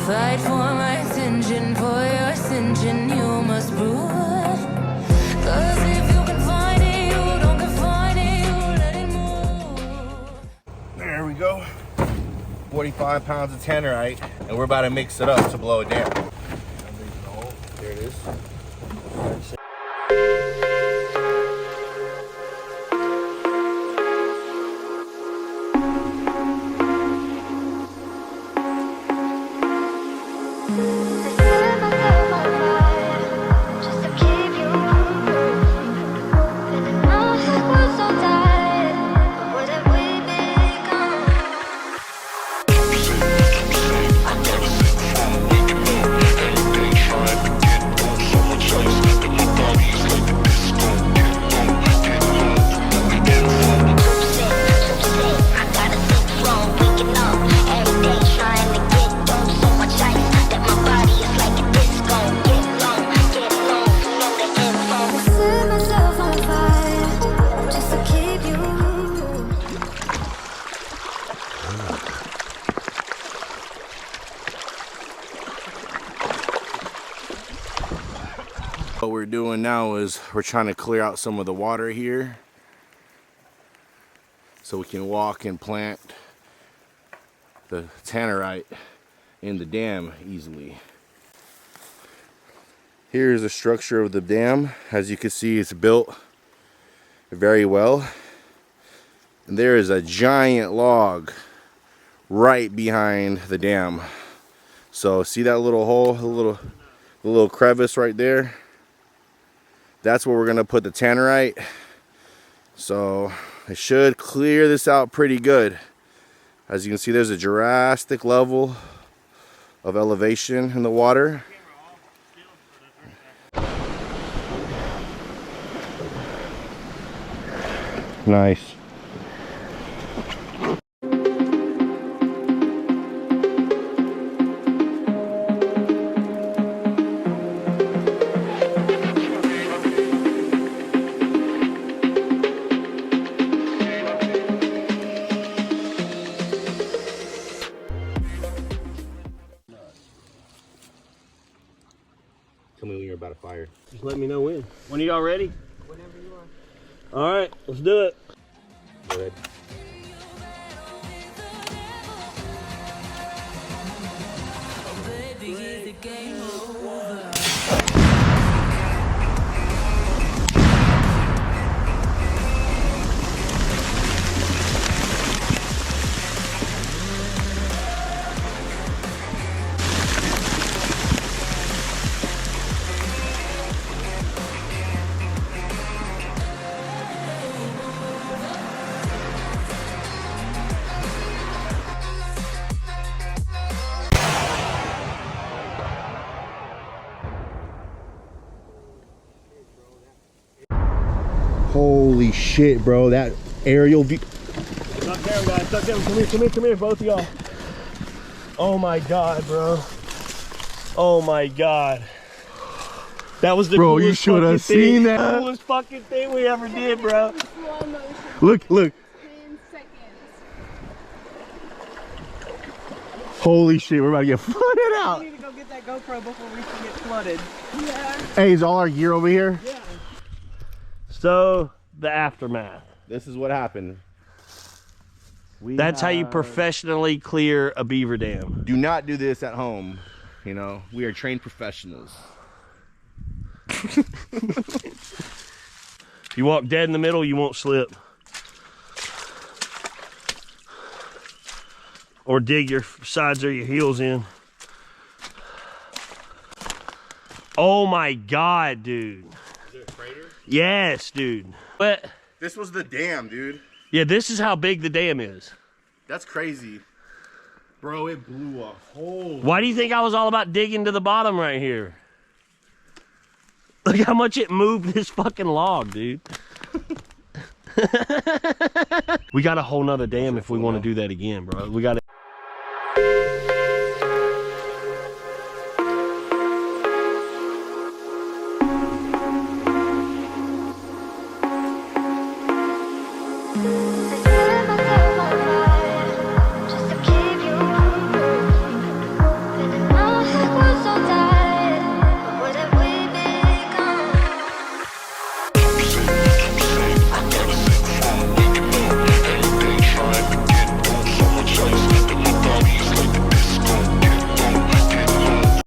Fight for my attention, for your ascension, you must prove it. 'Cause if you can find it, you don't confine it, you let it move. There we go. 45 pounds of Tannerite, and we're about to mix it up to blow it down. There it is. What we're doing now is we're trying to clear out some of the water here so we can walk and plant the Tannerite in the dam easily. Here's the structure of the dam. As you can see, it's built very well. And there is a giant log right behind the dam. So see that little hole, the little crevice right there? That's where we're gonna put the Tannerite. So it should clear this out pretty good. As you can see, there's a drastic level of elevation in the water. Nice. Tell me when you're about to fire. Just let me know when. When are y'all ready? Whenever you are. All right, let's do it. Go ahead. Baby, is the game over? Holy shit, bro. That aerial view. Duck down, guys. Duck down. Come here, both of y'all. Oh my God, bro. Oh my God. That was the Bro, you coolest should have fucking thing. seen that. Coolest fucking thing we ever did, bro. Slow motion. Look. 10 seconds. Holy shit, we're about to get flooded out. We need to go get that GoPro before we get flooded. Yeah. Hey, is all our gear over here? Yeah. So, the aftermath. This is what happened. That's how you professionally clear a beaver dam. Do not do this at home. You know, we are trained professionals. If you walk dead in the middle, you won't slip. Or dig your sides or your heels in. Oh my God, dude. Is it a crater? Yes, dude. But This was the dam, dude. yeah, this is how big the dam is. That's crazy. Bro, it blew a hole. Why do you think I was all about digging to the bottom right here? Look how much it moved this fucking log, dude. We got a whole nother dam if we want to do that again, bro. We got to.